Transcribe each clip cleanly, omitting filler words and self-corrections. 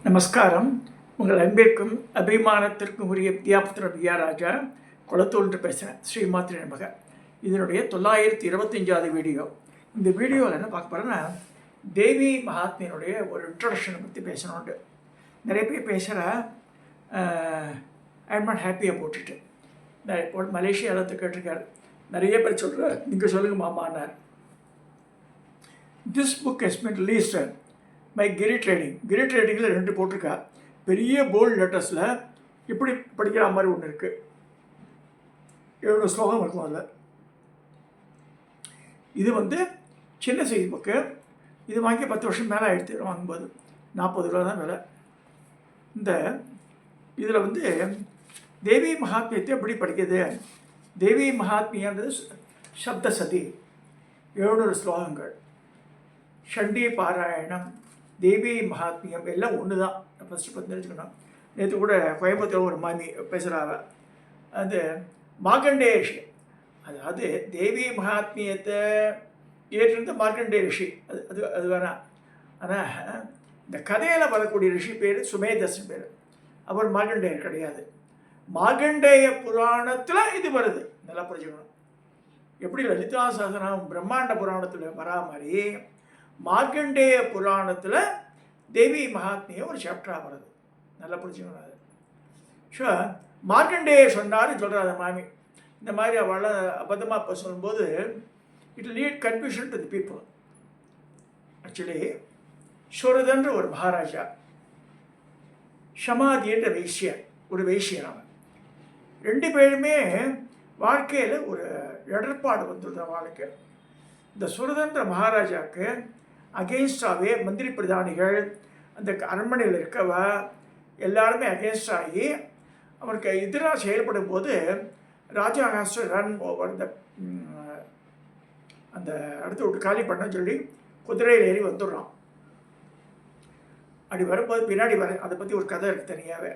நமஸ்காரம். உங்கள் அன்பிற்கும் அபிமானத்திற்கும் உரிய வித்யாபுத்திர வித்யாராஜா குளத்தூர்ன்று பேசுகிறேன். ஸ்ரீமாத்திரி நமக. இதனுடைய 925வது வீடியோ. இந்த வீடியோவில் என்ன பார்க்க போகிறேன்னா, தேவி மகாத்மியினுடைய ஒரு இன்ட்ரடக்ஷனை பற்றி பேசணுண்டு. நிறைய பேர் பேசுகிற I am not happy about it. இப்போ மலேசியாவில் கேட்டிருக்காரு, நிறைய பேர் சொல்கிறார், நீங்கள் சொல்லுங்கள் மாமான்னார். This book has been released by Giri ட்ரேடிங்கில் 2 போட்டிருக்கா. பெரிய போல்டு லெட்டர்ஸில் இப்படி படிக்கிற மாதிரி ஒன்று இருக்குது. 7 ஸ்லோகம் இருக்கும் அதில். இது சின்ன சைஸ் புக்கு. இது வாங்கி 10 வருஷம் மேலே ஆகிடுது. வாங்கும்போது 40 ரூபா தான் விலை. இதில் தேவி மகாத்மியத்தை எப்படி படிக்கிறது? தேவி மகாத்மியான்றது சப்த சதி, 700 ஸ்லோகங்கள். ஷண்டி பாராயணம், தேவி மகாத்மியம் எல்லாம் ஒன்று தான். ஃபஸ்ட்டு தெரிஞ்சுக்கணும். நேற்று கூட கோயம்புத்தூர் ஒரு மாமி பேசுகிறாவ, அது மார்க்கண்டே ரிஷி. அதாவது தேவி மகாத்மியத்தை ஏற்றிருந்த மார்க்கண்டே ரிஷி, அது வேணாம். ஆனால் இந்த கதையில் வரக்கூடிய ரிஷி பேர் சுமேதஸ்னு பேர். அவர் மார்க்கண்டேயர் கிடையாது. மார்க்கண்டேய புராணத்தில் இது வருது. நல்லா புரிஞ்சுக்கணும். எப்படி லலிதா சஹஸ்ரநாமம் பிரம்மாண்ட புராணத்தில் வரா மாதிரி மார்க்கண்டேய புராணத்தில் தேவி மகாத்மியம் ஒரு சாப்டராக வருது. நல்லா புரிஞ்சுக்கணும். அது ஸோ மார்க்கண்டேய சொன்னார்னு சொல்கிறார் அந்த மாமி. இந்த மாதிரி அவளை அபத்தமாக இப்போ சொல்லும்போது it lead confusion to the people. Actually சுரதன்ற ஒரு மகாராஜா, ஷமாதின்ற ஒரு வைசியன். அவன் 2 பேருமே வாழ்க்கையில் ஒரு இடர்பாடு வந்துடுற வாழ்க்கை. இந்த சுரதன்ற மகாராஜாவுக்கு அகெயின்ஸ்டாகவே மந்திரி பிரதானிகள், அந்த அரண்மனையில் இருக்கவ எல்லாருமே அகெயின்ஸ்ட் ஆகி அவனுக்கு எதிராக செயல்படும் போது ராஜா ஹாஸ் டு ரன் ஓவர் அந்த இடத்த விட்டு காலி பண்ண சொல்லி குதிரையில் ஏறி வந்துடுறான். அப்படி வரும்போது பின்னாடி அதை பற்றி ஒரு கதை இருக்குது தனியாகவே.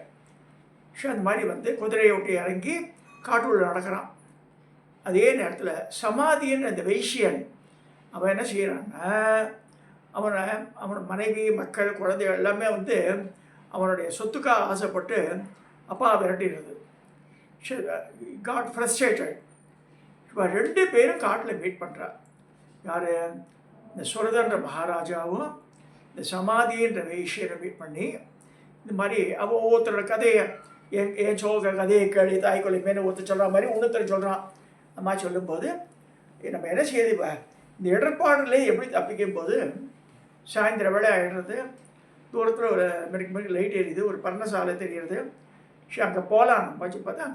ஸோ அந்த மாதிரி குதிரையை விட்டு இறங்கி காட்டுக்குள்ள நடக்கிறான். அதே நேரத்தில் சமாதின்னு அந்த வைசியன் அவன் என்ன செய்கிறான்னா, அவன் மனைவி, மக்கள், குழந்தைகள் எல்லாமே அவனுடைய சொத்துக்காக ஆசைப்பட்டு அப்பா விரட்டிடுறது. God frustrated. இப்போ 2 பேரும் காட்டில் மீட் பண்ணுறா. யார்? இந்த சுரதன்ற மகாராஜாவும் இந்த சமாதின்ற வைசியனை மீட் பண்ணி இந்த மாதிரி அவன் ஒவ்வொருத்தரோட கதையை என் சோக கதையை கேள்வி தாய்க்கொலை மேலே ஒருத்தர் சொல்கிற மாதிரி இன்னொருத்தர் சொல்கிறான். அம்மா சொல்லும்போது நம்ம என்ன செய்யுது, இப்போ இந்த இடர்பாடுகளே எப்படி தப்பிக்கும் போது சாயந்தர வேலை ஆகிடுறது. தூரத்தில் ஒரு மெடிக்கு லைட் எரியுது, ஒரு பர்ணசாலை தெரிகிறது. ஸோ அங்கே போகலாம் வச்சு பார்த்தா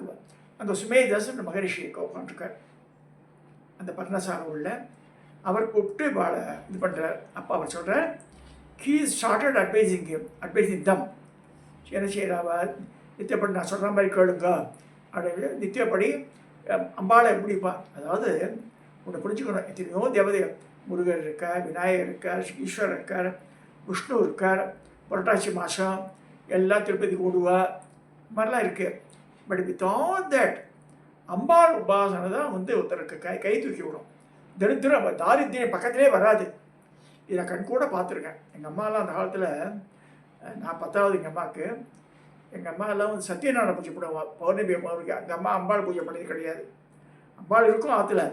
அங்கே சுமேதஸ்ன்ற மகரிஷி உட்காந்துருக்கார் அந்த பர்ணசாலை உள்ள. அவர் கூப்பிட்டு இது பண்ணுறார். அப்போ அவர் சொல்கிறார், ஹீ ஸ்டார்டட் அட்வைசிங் தம். என்ன செய்கிறாவா, நித்தியப்படி நான் சொல்கிற மாதிரி கேளுங்க அப்படின்னு நித்தியப்படி அம்பாளை எப்படிப்பா, அதாவது உன்னை புரிஞ்சுக்கணும். எத்தனையோ தேவதைகள், முருகர் இருக்கார், விநாயகர் இருக்கார், ஈஸ்வரர் இருக்கார், விஷ்ணு இருக்கார், புரட்டாசி மாதம் எல்லாம் திருப்பதிக்கு ஓடுவா, இது மாதிரிலாம் இருக்குது. பட் வித் ஆல் தட் அம்பாள் உபாசனை தான் ஒருத்தருக்கு கை தூக்கி விடும். தரித்திரம் தாரித்திரம் பக்கத்திலே வராது. இதை நான் கண்கூட பார்த்துருக்கேன். எங்கள் அம்மாலாம் அந்த காலத்தில், நான் 10வது எங்கள் அம்மாவுக்கு, எங்கள் அம்மா எல்லாம் சத்யநாராயண பூஜை பண்ணுவா. பௌர்ணமி அம்மாவுக்கு எங்கள் அம்மா அம்பாள் பூஜை பண்ணது கிடையாது. அம்பாள் இருக்கும் ஆற்றுல.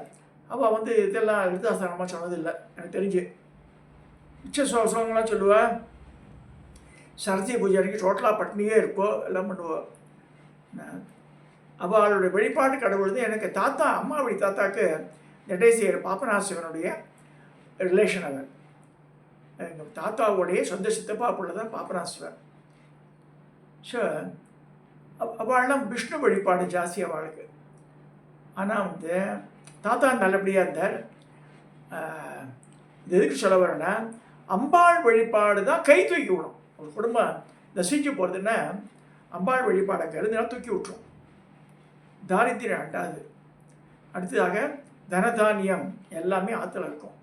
அவள் இதெல்லாம் லலிதாசனமாக சொன்னதில்லை எனக்கு தெரிஞ்சு. மிச்ச சோகங்கள்லாம் சொல்லுவாள். சரஸ்வதி பூஜை அன்றைக்கி டோட்டலாக பட்னியே இருப்போம், எல்லாம் பண்ணுவோம். அவளுடைய வெளிப்பாட்டு கடவுள் எனக்கு தாத்தா, அம்மா வழி தாத்தாக்கு நெட்டேசியர் பாப்பநாசிவனுடைய ரிலேஷன். அவர் எங்கள் தாத்தாவுடைய சொந்த சித்தப்பா பிள்ளை தான் பாப்பநாசிவன். ஸோ அவள்லாம் விஷ்ணு வழிபாடு ஜாஸ்தி அவளுக்கு. ஆனால் தாத்தா நல்லபடியாக இருந்தார். இது எதுக்கு சொல்ல வரேன்னா, அம்பாள் வழிபாடு தான் கை தூக்கி விடும். ஒரு குடும்பம் நசிச்சு போகிறதுன்னா அம்பாள் வழிபாடை கருதுனா தூக்கி விட்டுரும். தாரித்திரம் அண்டாது. அடுத்ததாக தனதானியம் எல்லாமே ஆற்றுல இருக்கும்.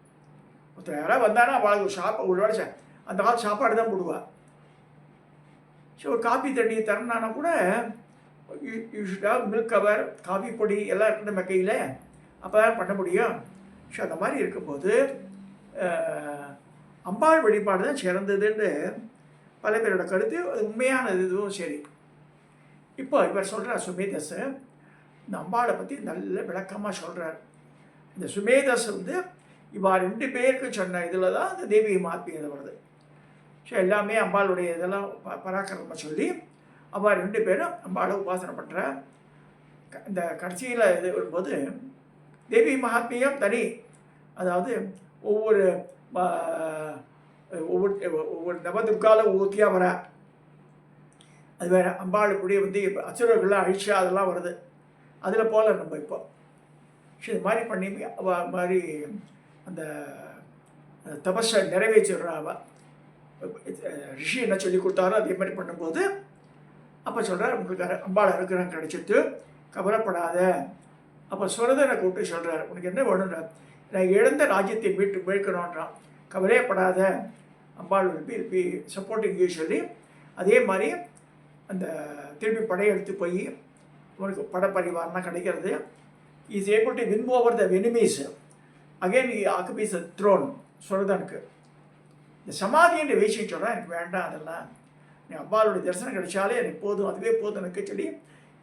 ஒருத்தர் யாராவது வந்தாங்கன்னா அவளுக்கு ஒரு வேலை அந்த கால சாப்பாடு தான் போடுவாள். ஸோ ஒரு காப்பி தண்ணி தரணுன்னா கூட மில்க் கவர், காஃபி பொடி எல்லாம் இருக்கணும் மெக்கையில், அப்போ தான் பண்ண முடியும். ஸோ அந்த மாதிரி இருக்கும்போது அம்பாள் வழிபாடு தான் சிறந்ததுன்னு பல பேரோட கருத்து அது உண்மையான இதுவும் சரி. இப்போ இவர் சொல்கிறார் சுமேதஸ் இந்த அம்பாளை பற்றி நல்ல விளக்கமாக சொல்கிறார். இந்த சுமேதஸ் வந்து இவா 2 பேருக்கு சொன்ன இதில் தான் இந்த தேவி மகாத்மியம் வருது. ஸோ எல்லாமே அம்பாளுடைய இதெல்லாம் பராக்கிரமமாக சொல்லி அவள் 2 பேரும் அம்பாளை உபாசனை பண்ணுற இந்த கடைசியில் இது வரும்போது தேவி மகாத்மியம் தனி. அதாவது ஒவ்வொரு ஒவ்வொரு நவதுர்காவில் ஒவ்வொருத்தியாக வர அது வேறு. அம்பாளுக்குடைய வந்து அசுரர்கள்லாம் அழிச்சா அதெல்லாம் வருது. அதில் போல் நம்ம இப்போ இது மாதிரி பண்ணி அவள் மாதிரி அந்த தபஸை நிறைவேற்றிடுறா. அவள் ரிஷி என்ன சொல்லி கொடுத்தாரோ அதே மாதிரி பண்ணும்போது அப்போ சொல்கிறார், உங்களுக்கு அம்பாள் அனுகிரகம் கிடைச்சிட்டு கவலைப்படாத. அப்போ சுரதனை கூப்பிட்டு சொல்கிறார், உனக்கு என்ன வேணும்னா, நான் இழந்த ராஜ்யத்தை மீட்கணுன்றான். கவலையப்படாத, அம்பாள் வில் பி சப்போர்ட்டிங் யூ சொல்லி அதே மாதிரி அந்த திருப்பி படையெடுத்து போய் உனக்கு படப்பரிவாரம்லாம் கிடைக்கிறது. Is able to win over the enemies again occupies the throne. சுரதனுக்கு இந்த சமாதின்ற விஷயம் சொல்கிறேன், எனக்கு வேண்டாம் அதெல்லாம், நீ அம்பாளுடைய தரிசனம் கிடைச்சாலே எனக்கு போதும், அதுவே போதும் எனக்கு சொல்லி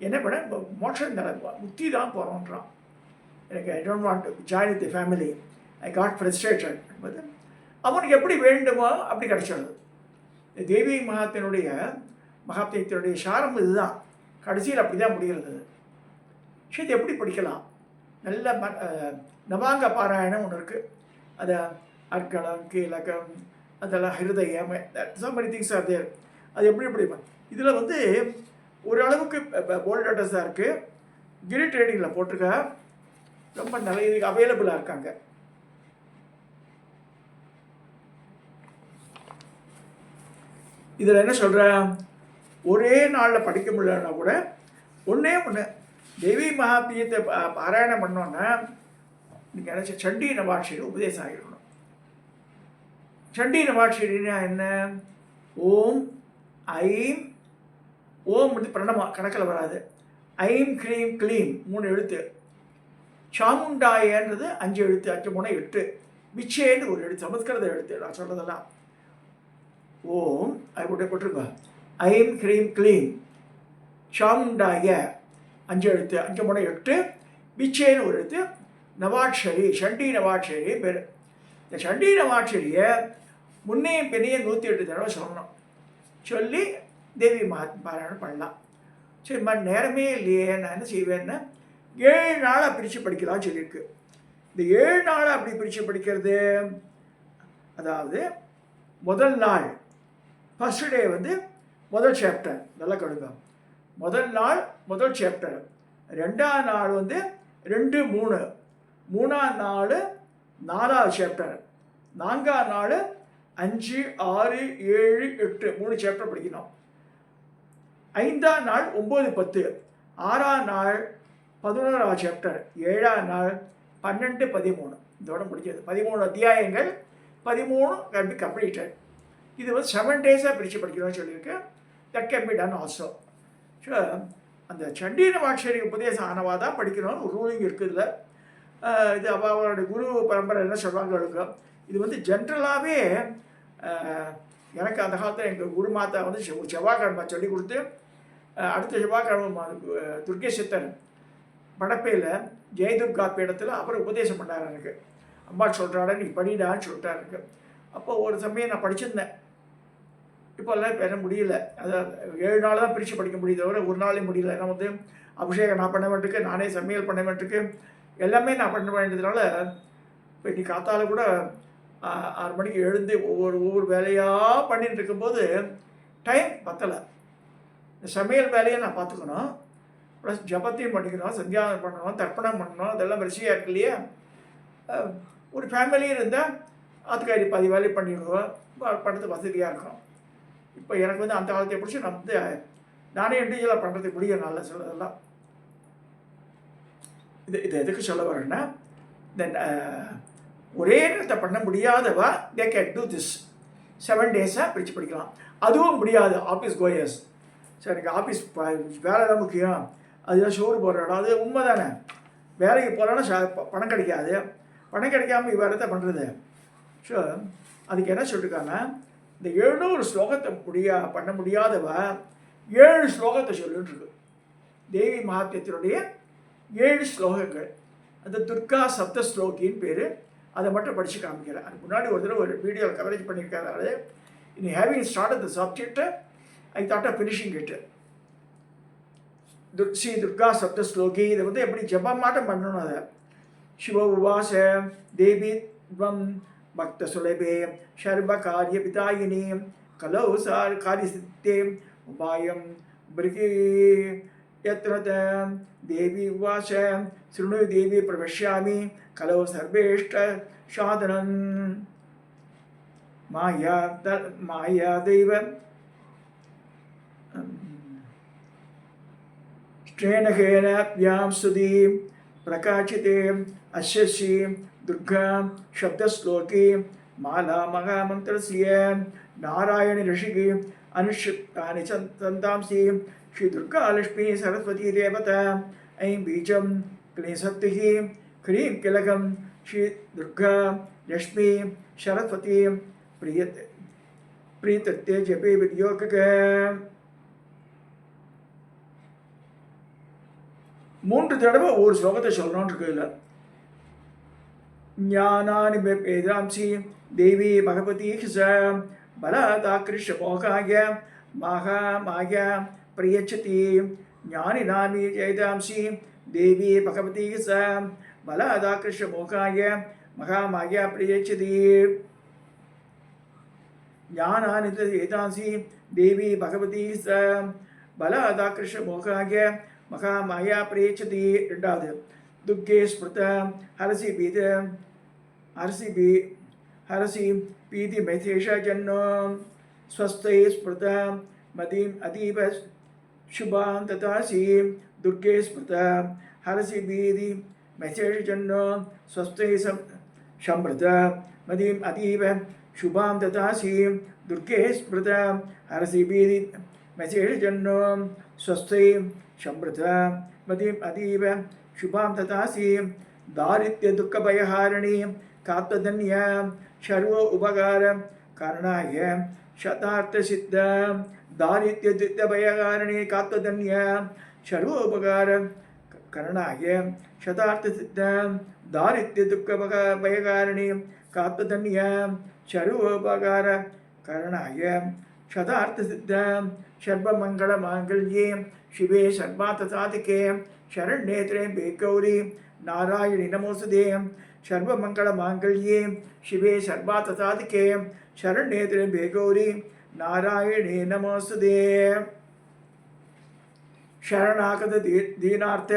என்ன பண்ண மோட்சம் முக்தி தான் போகிறோன்றான். எனக்கு I don't want to join with the family, I got frustrated என்பது அவனுக்கு எப்படி வேண்டுமோ அப்படி கிடைச்சிடுது. தேவி மகாத்மியத்தினுடைய சாரம் இதுதான். கடைசியில் அப்படி தான் முடிகிறது. சரி, இது எப்படி படிக்கலாம்? நல்ல நவாங்க பாராயணம் ஒன்று இருக்குது. அதை அர்க்கலம் கீழகம் அதெல்லாம் ஹிருதயம் so many things are there. அது எப்படி இதில் வந்து ஓரளவுக்கு போல்ட் அட்ரஸாக இருக்குது. கிரி ட்ரேடிங்கில் போட்டிருக்க ரொம்ப நல்ல இதுக்கு அவைலபிளாக இருக்காங்க. இதில் என்ன சொல்கிறேன், ஒரே நாளில் படிக்க முடியலன்னா கூட ஒன்றே ஒன்று தேவி மகாத்மியத்தை பாராயணம் பண்ணோன்னா நீங்கள் நினச்ச சண்டி நவாட்சரி உபதேசம் ஆகிருக்கணும். சண்டி நவாட்சரின்னா என்ன? ஓம் ஐம், ஓம் வந்து பிரணமா கணக்கில் வராது. ஐம் க்ரீம் க்ளீம் 3 எழுத்து. சாமுண்டாயன்றது 5 எழுத்து, 5 3 8. விச்சேன்னு ஒரு எழுத்து, சமஸ்கிருத எழுத்து. நான் சொல்கிறதெல்லாம் ஓம் அது போட்டிருக்கோம். ஐம் க்ரீம் க்ளீம் சாமுண்டாய 5 எழுத்து, 5 3 8. விச்சேன்னு ஒரு எழுத்து. நவாட்சரி, சண்டி நவாட்சரி பேர். இந்த சண்டி நவாட்சரியை முன்னையும் பின்னையும் 108 தடவை சொல்லணும். சொல்லி தேவி பாராயணம் பண்ணலாம். சரி, நேரமே இல்லையே, நான் என்ன செய்வேன்னா 7 நாளாக பிரித்து படிக்கலாம்னு சொல்லியிருக்கு. இந்த 7 நாளாக அப்படி பிரித்து படிக்கிறது, அதாவது முதல் நாள் ஃபஸ்ட் டே வந்து முதல் சாப்டர், நல்லா கடுங்க. முதல் நாள் முதல் சாப்டர். 2ஆம் நாள் வந்து 2 3. 3ஆம் நாள் 4ஆவது சாப்டர். 4ஆம் நாள் 5 6 7 8 3 சாப்டர் படிக்கணும். 5ஆம் நாள் 9 10. 6ஆம் நாள் 11ஆவது சாப்டர். 7ஆம் நாள் 12 13. இதோட முடிஞ்சது 13 அத்தியாயங்கள். 13 கம்ப்ளீட்டட். இது வந்து 7 டேஸாக பிரித்து படிக்கணும்னு சொல்லியிருக்கு. That can be done also. So அந்த சண்டி நவாட்சரி உபதேசம் ஆனவா தான் படிக்கணும்னு ஒரு ரூலிங் இருக்குது. இதில் இது அவளுடைய குரு பரம்பரை என்ன சொல்கிறாங்க. இது வந்து ஜென்ரலாகவே எனக்கு அந்த காலத்தில் எங்கள் குரு மாதா வந்து செவ்வாய்க்கிழமை சொல்லி கொடுத்து, அடுத்த செவ்வாய்க்கிழமை துர்க்கை சித்தர் படப்பையில் ஜெயதுர்கா பீடத்தில் அப்புறம் உபதேசம் பண்ணார் எனக்கு. அம்மா சொல்கிறாட நீ படிடான்னு சொல்லிட்டாரு எனக்கு. அப்போ ஒரு சமயம் நான் படிச்சிருந்தேன். இப்போல்லாம் பெற முடியல. அதாவது 7 நாள் தான் பிரித்து படிக்க முடியுது, தவிர ஒரு நாளே முடியல. ஏன்னா வந்து அபிஷேகம் நான் பண்ண வேண்டியிருக்கு, நானே சமையல் பண்ண வேண்டியிருக்கு, எல்லாமே நான் பண்ண வேண்டியதுனால இப்போ இன்னைக்கு காத்தால கூட 6 மணிக்கு எழுந்து ஒவ்வொரு வேலையாக பண்ணிட்டு இருக்கும்போது டைம் பத்தலை. இந்த சமையல் வேலையை நான் பார்த்துக்கணும், ப்ளஸ் ஜபத்தையும் பண்ணிக்கணும், சந்தியானம் பண்ணணும், தர்ப்பணம் பண்ணணும், அதெல்லாம் வரிசையாக இருக்கு இல்லையா. ஒரு ஃபேமிலியும் இருந்தால் ஆத்துக்காரி பாதி வேலையை பண்ணிவிடுவோம், பண்ணுறது வசதியாக இருக்கும். இப்போ எனக்கு வந்து அந்த காலத்தை பிடிச்சி நான் வந்து நானே இண்டிவிஜுவலாக பண்ணுறதுக்கு முடியும். நல்ல சொல்லதெல்லாம் இது எதுக்கு சொல்ல வரேன்னா, தென் ஒரே நேரத்தை பண்ண முடியாதவா தே கேன் டூ திஸ் 7 டேஸாக பிரித்து படிக்கலாம். அதுவும் முடியாது ஆஃபீஸ் கோயர்ஸ். சார் எனக்கு ஆஃபீஸ் வேலை தான் முக்கியம், அதுதான் ஷோரு போகிற இடம், அது உண்மை தானே. வேலைக்கு போகலன்னா பணம் கிடைக்காது, பணம் கிடைக்காமல் வேறு தான் பண்ணுறது. ஸோ அதுக்கு என்ன சொல்லியிருக்காங்க, இந்த 700 ஸ்லோகத்தை பண்ண முடியாதவ 7 ஸ்லோகத்தை சொல்லிட்டுருக்கு. தேவி மகாத்மியத்தினுடைய 7 ஸ்லோகங்கள். அந்த துர்கா சப்த ஸ்லோகின்னு பேர். அதை மட்டும் படித்து காமிக்கிறேன். அதுக்கு முன்னாடி ஒரு தடவை ஒரு வீடியோவில் கவரேஜ் பண்ணியிருக்காரு. இனி having start the subject I thought of finishing it. Shri Durga Sapta Shloki. இதை வந்து எப்படி ஜபமாட்டம் பண்ணணும். அதை சிவ உவாச தேவி துவம் பக்த சுலபே சர்வ காரிய பிதாயினி கலௌ சார் காரிய சித்தே உபாயம் பிருகி யத்ரத தேவி உவாச ஸ்ருணு தேவி பிரபஷ்யாமி கலௌ சர்வேஷ்ட சாதனம் மாயா தெய்வ ஸ்ரேணகேன வியாம் சுதி பிரகாசிதே அஸ்யஸ்ரீ துர்கா சப்தஸ்லோகி மாலா மகாமந்திரஸ்ய நாராயணி ரிஷிகி அனுஷிப்தானி சந்தாம்சி ஸ்ரீ துர்கா லக்ஷ்மி சரஸ்வதி தேவதா ஐம் பீஜம் க்ளீம் சக்திஹி க்ரீம் கிலகம் ஸ்ரீ துர்கா லக்ஷ்மி சரஸ்வதி பிரீத்தே ஜபே வித்யோக. 3 தடவை ஒரு ஸ்லோகத்தை சொல்லணும்னு இருக்குல்ல. ஞானானி வேதாம்சி தேவி பகவதி ச பலாதாக்கிருஷ்ய மோகாய மாய பிரியச்சதி ஞானினாமி வேதாம்சி தேவி பகவதி ச பலாதாக்கிருஷ்ய மோகாய மகாமாய பிரியச்சதி. ஞானானி வேதாம்சி தேவி பகவதி ச பலாதாக்கிருஷ்ய மோகாய மகாமாயா பிரேச்சதி. 2வது துக்கே ஸ்மிருத ஹரசி பீத ஹரசி பீதி மைதேஷ ஜன்னோ ஸ்வஸ்தை ஸ்மிருத மதீம் அதீப சுபாம் ததாசி. துர்கே ஸ்மிருத ஹரசி பீதி மைதேஷ ஜன்னோ ஸ்வஸ்தை சம்ருத மதீம் அதீப சுபாம் ததாசி. துர்கே ஸ்மிருத ஹரசி பீதி மைதேஷ ஜன்னோ ஸ்வஸ்தை சம்ருத மதீம் அதீப சுபாம் ததாசி. தாரித்ய துக்க பயஹாரணி காத்ததன்ய சர்வ உபகார காரணாய சதார்த்த சித்த. தாரித்ய துக்க பயஹாரணி காத்ததன்ய சர்வ உபகார கரணாய சதார்த்த சித்த. தாரித்ய துக்க பயகாரணி காத்ததன்ய சர்வ உபகார கரணாய சதார்த்த சித்த. சர்வமங்கள மாங்கல்யே शिवे सर्वार्थसाधिके शरण्ये त्र्यम्बके गौरी नारायणि नमोस्तुते. सर्वमङ्गलमाङ्गल्ये शिवे सर्वार्थसाधिके शरण्ये त्र्यम्बके गौरी नारायणि नमोस्तुते. शरणागत दीनार्थ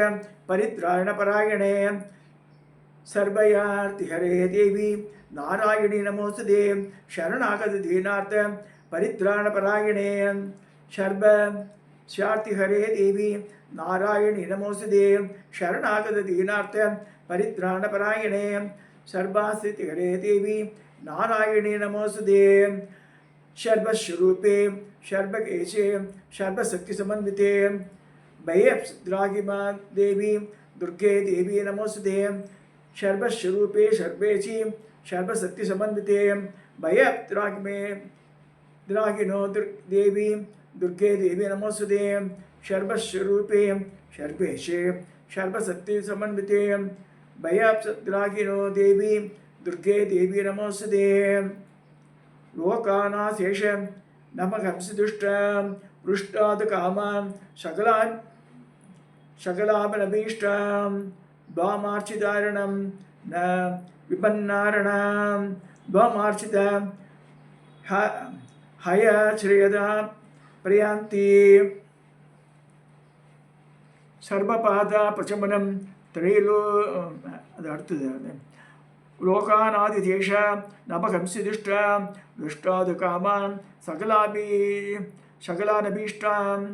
परित्राणपरायणे सर्वयार्तिहरे देवी नारायणि नमोस्तुते. शरणागत दीनार्थ परित्राणपरायणे सर्व शार्ति हरे देवी नारायणि नमोस्तुते. शरणागत दीनार्थ परित्राणपरायणे सर्वास्थिति हरे देवी नारायणि नमोस्तुते. सर्वस्वरूपे सर्वकेशे सर्वशक्ति समन्विते भयद्राहिमा देवी दुर्गे देवी नमोस्तुते. सर्वस्वरूपे सर्वेशी सर्वशक्ति समन्विते भयद्राहिमे द्राहिनो देवी दुर्गे देवी नमोस्तुते. सर्वस्वरूपे सर्वेशे सर्वशक्ति समन्विते भयद्राहिनो देवी दुर्गे देवी नमोस्तुते. लोकानाशेष नमहंसदुष्ट पृष्ठाद कामान् सकलाभीष्टां द्वामार्चितारणं न विपन्नारणं द्वामार्चित हय श्रेयदा प्रयान्ति. सर्वपादा प्रचमनं त्रैलो அது அடுத்தது. லோகானாதிதேஷ நபகம்சி துஷ்ட துஷ்டாது காமான் சகலானபீஷ்டாம்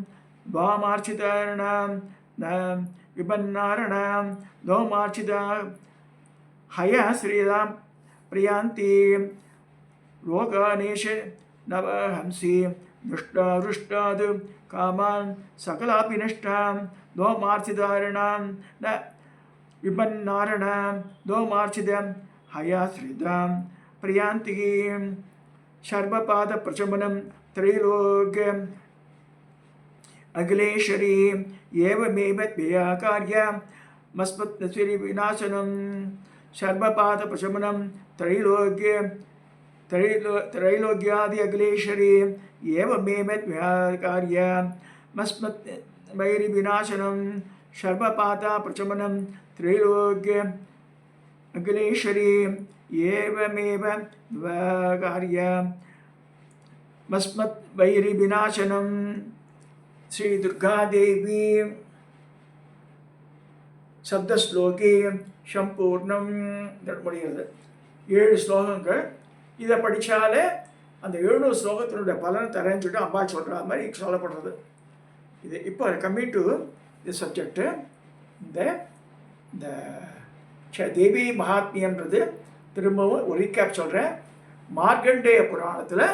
துவாமார்ச்சிதாரணாம் ந விபன்னாரணாம் தோமார்ச்சிதா ஹய ஸ்ரீதாம் பிரியாந்தி. லோகானேஷ நவஹம்சி துஷ்டாது காமான் சகலாபி நஷ்டாம் தோமார்ச்சிதாரணாம் ந விபன்னாரணாம் தோமார்ச்சிதம் ஹயாஸ்ரிதாம் பிரியாந்தி. सर्वपादप्रशमनं त्रैलोक्यम् अखिलेश्वरी एवमेव त्वया कार्यमस्मत्विनाशनं सर्वपादप्रशमनं त्रैलोक्यादि अखिलेश्वरी एवमेव त्वया कार्यमस्मद्वैरिविनाशनं सर्वपादप्रशमनं त्रैलोक्य अखिलेश्वरी एवमेव कार्यमस्मद्वैरिविनाशनं श्री दुर्गा देवी சப்தஸ்லோகி சம்பூர்ணம் முடிகிறது. 7 ஸ்லோகங்கள். இதை படித்தாலே அந்த 7 ஸ்லோகத்தினுடைய பலனை தரேன்னு சொல்லிட்டு அம்மா சொல்கிற மாதிரி சொல்லப்படுறது. இது இப்போ கம்மிங் டு தி சப்ஜெக்டு. இந்த தேவி மகாத்மியன்றது திரும்பவும் ஒரு ரீகேப் சொல்கிறேன். மார்க்கண்டேய புராணத்தில்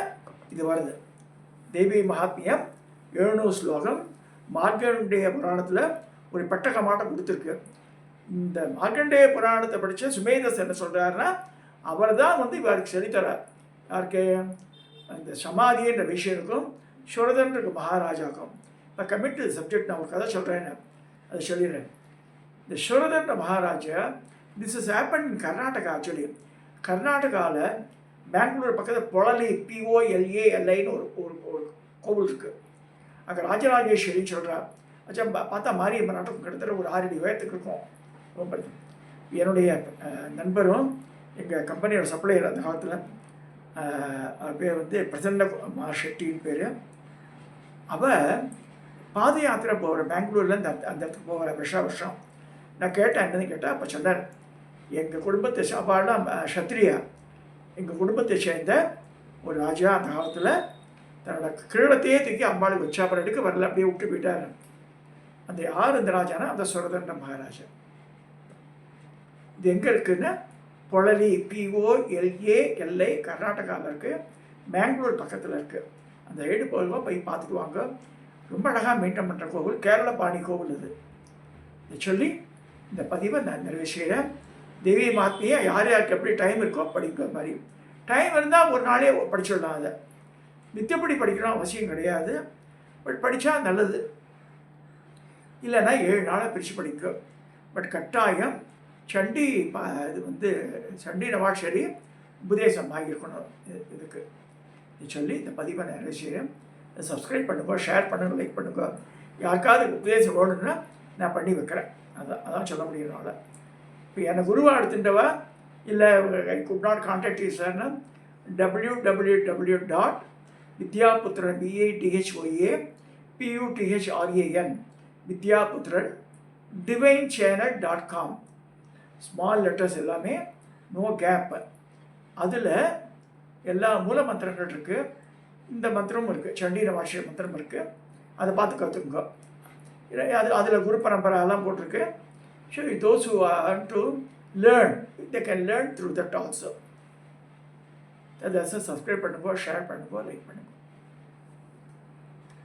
இது வருது. தேவி மகாத்மியம் 700 ஸ்லோகம் மார்க்கண்டேய புராணத்தில் ஒரு பெட்டகமாட்டம் கொடுத்துருக்கு. இந்த மார்க்கண்டேய புராணத்தை படித்த சுமேதஸ் என்ன சொல்கிறாருன்னா, அவர் தான் இவருக்கு சொல்லித்தரார். யாருக்கு? அந்த சமாதின்ற விஷயனுக்கும் சுரதன்ருக்கு மகாராஜாக்கும். இப்போ கமிட் சப்ஜெக்ட் நான் ஒரு கதை சொல்கிறேன், அதை சொல்லிடுறேன். இந்த சுரதன்ற மகாராஜா, this is happen in Karnataka. Actually கர்நாடகாவில் பெங்களூர் பக்கத்தில் பொழலி POLALIன்னு ஒரு கோவில் இருக்குது. அங்கே ராஜராஜேஸ்வரின்னு சொல்கிறார். அச்சா பார்த்தா மாரியம்மன் நாட்டுக்கும் கிட்டத்தட்ட ஒரு 6 அடி உயரத்துக்கு இருக்கும். ரொம்ப என்னுடைய நண்பரும் எங்கள் கம்பெனியோட சப்ளையர் அந்த காலத்தில், அவர் பேர் பிரசன்ன ஷெட்டின்னு பேர். அவள் பாத யாத்திரை போகிற பெங்களூர்லேருந்து அந்த இடத்துக்கு போகிற வருஷம் நான் கேட்டேன், என்னன்னு கேட்டால் அப்போ சொன்னார், எங்கள் குடும்பத்தை சாப்பாடுலாம் சத்ரியா, எங்கள் குடும்பத்தை சேர்ந்த ஒரு ராஜா அந்த காலத்தில் தன்னோட கிரீடத்தையே தூக்கி அம்பாளுக்கு வச்சாப்பறம் எடுக்க வரல, அப்படியே விட்டு போயிட்டார். அந்த யார் இந்த ராஜானா அந்த சுரதண்ட மகாராஜா. இது எங்கே இருக்குதுன்னா பொழலி POLALI கர்நாடகாவில் இருக்குது, பெங்களூர் பக்கத்தில் இருக்குது. அந்த சைடு போய் பார்த்துக்குவாங்க. ரொம்ப அழகாக மெயின்டைன் பண்ணுற கோவில், கேரளபாணி கோவில் இது. இதை சொல்லி இந்த பதிவை நான் நிறைய செய்கிறேன். தேவி மகாத்மியை யார் யாருக்கு எப்படி டைம் இருக்கோ படிக்கிற மாதிரி. டைம் இருந்தால் ஒரு நாளே படிச்சிடலாம். அதை நித்தியப்படி படிக்கணும் அவசியம் கிடையாது, பட் படித்தா நல்லது. இல்லைன்னா 7 நாளை பிரித்து படிக்கும். பட் கட்டாயம் சண்டி இது சண்டி நவாட்சரி உபதேசம் ஆகியிருக்கணும் இதுக்கு. இது சொல்லி இந்த பதிவை நான் நிறைய செய்கிறேன். சப்ஸ்கிரைப் பண்ணுங்க, ஷேர் பண்ணுங்க, லைக் பண்ணுங்க. யாருக்காவது உபதேசம் வேணும்னா நான் பண்ணி வைக்கிறேன். அதான் சொல்ல முடியுறனால. இப்போ என்னை குருவாக எடுத்துட்டவா இல்லை I could not contact you சார்னா www.vidyaputran VIDHYAPUTHRAN Vidyaputhran divinechannel.com. Small letters எல்லாமே, நோ கேப். அதில் எல்லா மூல மந்திரங்கள் இருக்குது. இந்த மந்திரமும் இருக்குது, சண்டி நவாட்சரி மந்திரம் இருக்குது. அதை பார்த்து கற்றுக்குங்க. அதில் குரு பரம்பரை எல்லாம் போட்டிருக்கு. So those who want to learn, they can learn through that also. அதை சப்ஸ்கிரைப் பண்ணுங்க, ஷேர் பண்ணுங்க, லைக் பண்ணுங்க.